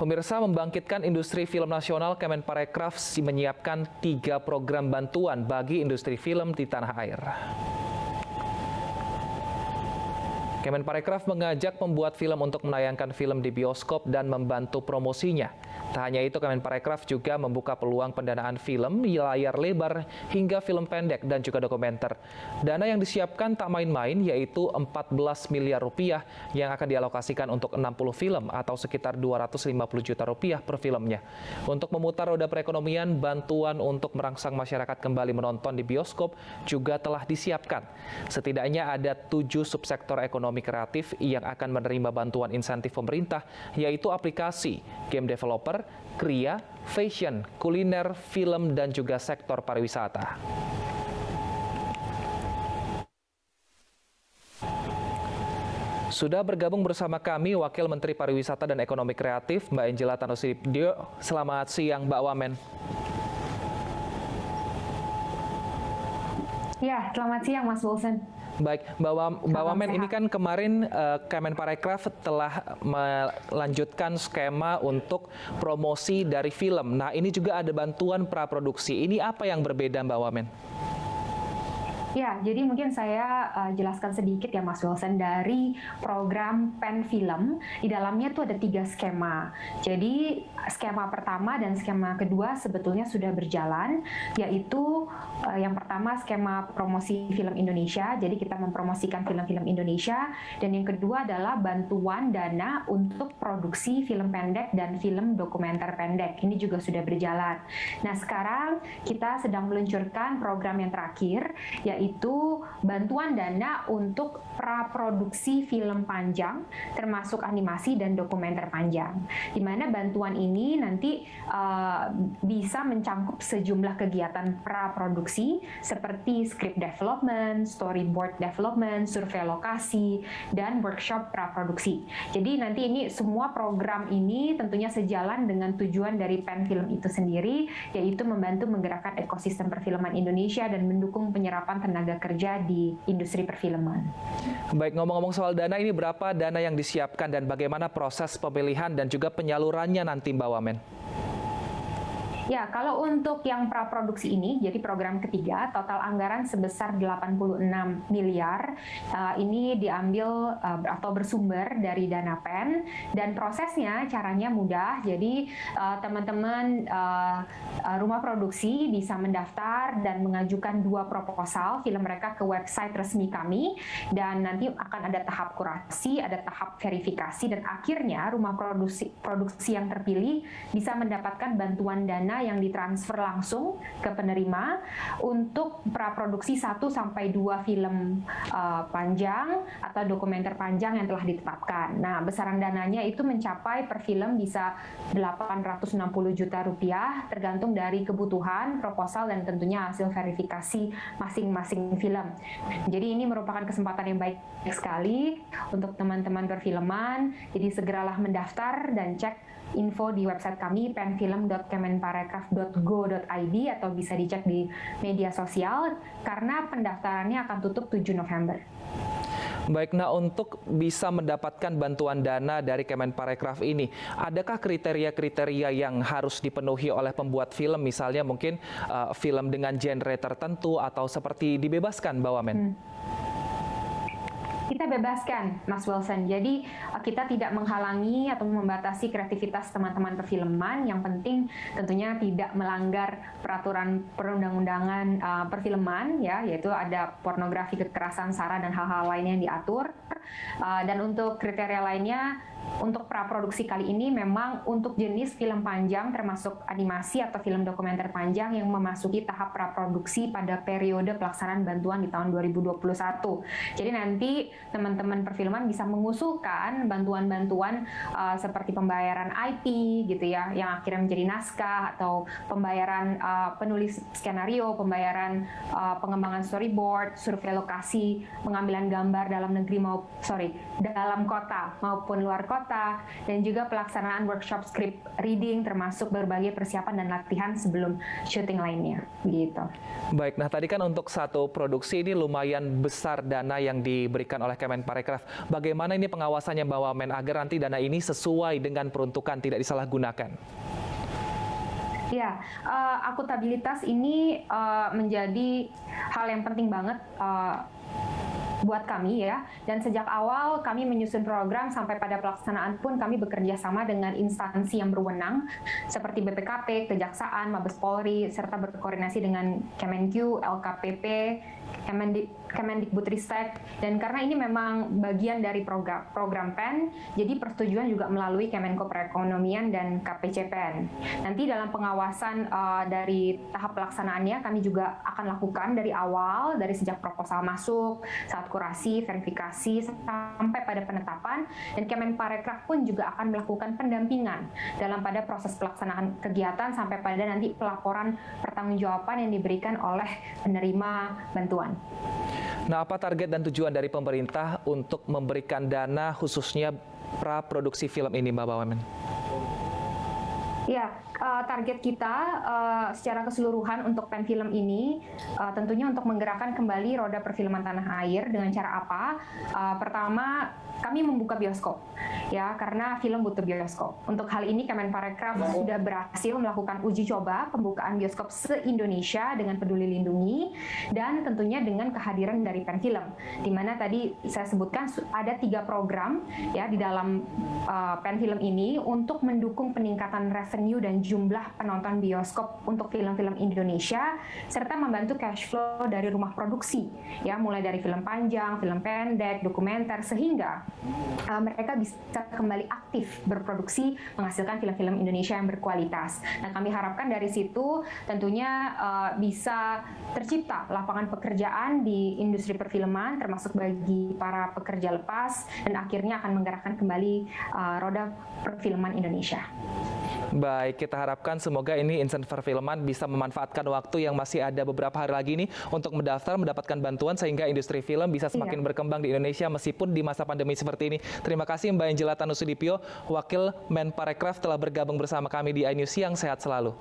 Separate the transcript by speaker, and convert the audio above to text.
Speaker 1: Pemirsa, membangkitkan industri film nasional, Kemenparekraf menyiapkan 3 program bantuan bagi industri film di tanah air. Kemenparekraf mengajak pembuat film untuk menayangkan film di bioskop dan membantu promosinya. Tak hanya itu, Kemenparekraf juga membuka peluang pendanaan film di layar lebar hingga film pendek dan juga dokumenter. Dana yang disiapkan tak main-main, yaitu 14 miliar rupiah yang akan dialokasikan untuk 60 film atau sekitar 250 juta rupiah per filmnya. Untuk memutar roda perekonomian, bantuan untuk merangsang masyarakat kembali menonton di bioskop juga telah disiapkan. Setidaknya ada 7 subsektor ekonomi kreatif yang akan menerima bantuan insentif pemerintah, yaitu aplikasi, game developer, kria, fashion, kuliner, film, dan juga sektor pariwisata. Sudah bergabung bersama kami Wakil Menteri Pariwisata dan Ekonomi Kreatif, Mbak Angela Tanusudibyo. Selamat siang, Mbak Wamen.
Speaker 2: Ya, selamat siang, Mas Wilson.
Speaker 1: Baik, Mbak Wamen, ini kan kemarin Kemenparekraf telah melanjutkan skema untuk promosi dari film. Nah, ini juga ada bantuan praproduksi. Ini apa yang berbeda, Mbak Wamen?
Speaker 2: Ya, jadi mungkin saya jelaskan sedikit ya Mas Wilson dari program PEN Film. Di dalamnya tuh ada 3 skema. Jadi skema pertama dan skema kedua sebetulnya sudah berjalan, yaitu yang pertama skema promosi film Indonesia. Jadi kita mempromosikan film-film Indonesia, dan yang kedua adalah bantuan dana untuk produksi film pendek dan film dokumenter pendek. Ini juga sudah berjalan. Nah, sekarang kita sedang meluncurkan program yang terakhir, yaitu bantuan dana untuk praproduksi film panjang, termasuk animasi dan dokumenter panjang. Di mana bantuan ini nanti bisa mencangkup sejumlah kegiatan praproduksi seperti script development, storyboard development, survei lokasi, dan workshop praproduksi. Jadi nanti ini semua program ini tentunya sejalan dengan tujuan dari PEN Film itu sendiri, yaitu membantu menggerakkan ekosistem perfilman Indonesia dan mendukung penyerapan tenaga kerja di industri perfilman.
Speaker 1: Baik, ngomong-ngomong soal dana, ini berapa dana yang disiapkan dan bagaimana proses pemilihan dan juga penyalurannya nanti, Mbak Wamen?
Speaker 2: Ya, kalau untuk yang praproduksi ini, jadi program ketiga, total anggaran sebesar 86 miliar. Ini diambil atau bersumber dari dana PEN, dan prosesnya caranya mudah. Jadi teman-teman rumah produksi bisa mendaftar dan mengajukan 2 proposal film mereka ke website resmi kami, dan nanti akan ada tahap kurasi, ada tahap verifikasi, dan akhirnya rumah produksi yang terpilih bisa mendapatkan bantuan dana yang ditransfer langsung ke penerima untuk praproduksi 1-2 film panjang atau dokumenter panjang yang telah ditetapkan. Nah, besaran dananya itu mencapai per film bisa 860 juta rupiah, tergantung dari kebutuhan, proposal, dan tentunya hasil verifikasi masing-masing film. Jadi ini merupakan kesempatan yang baik sekali untuk teman-teman perfilman. Jadi segeralah mendaftar dan cek info di website kami penfilm.kemenparekraf.go.id atau bisa dicek di media sosial karena pendaftarannya akan tutup 7 November.
Speaker 1: Baik, nah untuk bisa mendapatkan bantuan dana dari Kemenparekraf ini, adakah kriteria-kriteria yang harus dipenuhi oleh pembuat film, misalnya mungkin film dengan genre tertentu atau seperti dibebaskan, Mbak Wamen?
Speaker 2: Kita bebaskan, Mas Wilson. Jadi kita tidak menghalangi atau membatasi kreativitas teman-teman perfilman. Yang penting tentunya tidak melanggar peraturan perundang-undangan perfilman, ya, yaitu ada pornografi, kekerasan, sara, dan hal-hal lainnya yang diatur. Dan untuk kriteria lainnya, untuk praproduksi kali ini memang untuk jenis film panjang termasuk animasi atau film dokumenter panjang yang memasuki tahap praproduksi pada periode pelaksanaan bantuan di tahun 2021. Jadi nanti teman-teman perfilman bisa mengusulkan bantuan-bantuan seperti pembayaran IT gitu ya, yang akhirnya menjadi naskah, atau pembayaran penulis skenario, pembayaran pengembangan storyboard, survei lokasi, pengambilan gambar dalam negeri dalam kota maupun luar kota, kota, dan juga pelaksanaan workshop script reading termasuk berbagai persiapan dan latihan sebelum syuting lainnya. Begitu.
Speaker 1: Baik, nah tadi kan untuk satu produksi ini lumayan besar dana yang diberikan oleh Kemenparekraf. Bagaimana ini pengawasannya Mbak Wamen agar nanti dana ini sesuai dengan peruntukan, tidak disalahgunakan?
Speaker 2: Ya, akuntabilitas ini menjadi hal yang penting banget buat kami ya. Dan sejak awal kami menyusun program sampai pada pelaksanaan pun kami bekerja sama dengan instansi yang berwenang seperti BPKP, Kejaksaan, Mabes Polri, serta berkoordinasi dengan Kemenq, LKPP, Kemendikbudristek, dan karena ini memang bagian dari program PEN, jadi persetujuan juga melalui Kemenko Perekonomian dan KPCPEN. Nanti dalam pengawasan dari tahap pelaksanaannya kami juga akan lakukan dari awal, dari sejak proposal masuk, saat kurasi, verifikasi, sampai pada penetapan, dan Kemenparekraf pun juga akan melakukan pendampingan dalam pada proses pelaksanaan kegiatan sampai pada nanti pelaporan pertanggungjawaban yang diberikan oleh penerima bantuan.
Speaker 1: Nah, apa target dan tujuan dari pemerintah untuk memberikan dana khususnya praproduksi film ini, Mbak Wamen?
Speaker 2: Ya, target kita secara keseluruhan untuk PEN Film ini tentunya untuk menggerakkan kembali roda perfilman tanah air dengan cara apa? Pertama, kami membuka bioskop, ya, karena film butuh bioskop. Untuk hal ini Kemenparekraf sudah berhasil melakukan uji coba pembukaan bioskop se-Indonesia dengan Peduli Lindungi dan tentunya dengan kehadiran dari PEN Film, di mana tadi saya sebutkan ada 3 program ya di dalam PEN Film ini untuk mendukung peningkatan revenue dan jumlah penonton bioskop untuk film-film Indonesia serta membantu cash flow dari rumah produksi, ya, mulai dari film panjang, film pendek, dokumenter, sehingga mereka bisa kembali aktif berproduksi menghasilkan film-film Indonesia yang berkualitas. Nah, kami harapkan dari situ tentunya bisa tercipta lapangan pekerjaan di industri perfilman termasuk bagi para pekerja lepas dan akhirnya akan menggerakkan kembali roda perfilman Indonesia.
Speaker 1: Baik, kita harapkan semoga ini insan perfilman bisa memanfaatkan waktu yang masih ada beberapa hari lagi nih untuk mendaftar, mendapatkan bantuan sehingga industri film bisa semakin berkembang di Indonesia meskipun di masa pandemi seperti ini. Terima kasih Mbak Angela Tanusudipio, Wakil Menparekraf telah bergabung bersama kami di iNews Siang. Sehat selalu.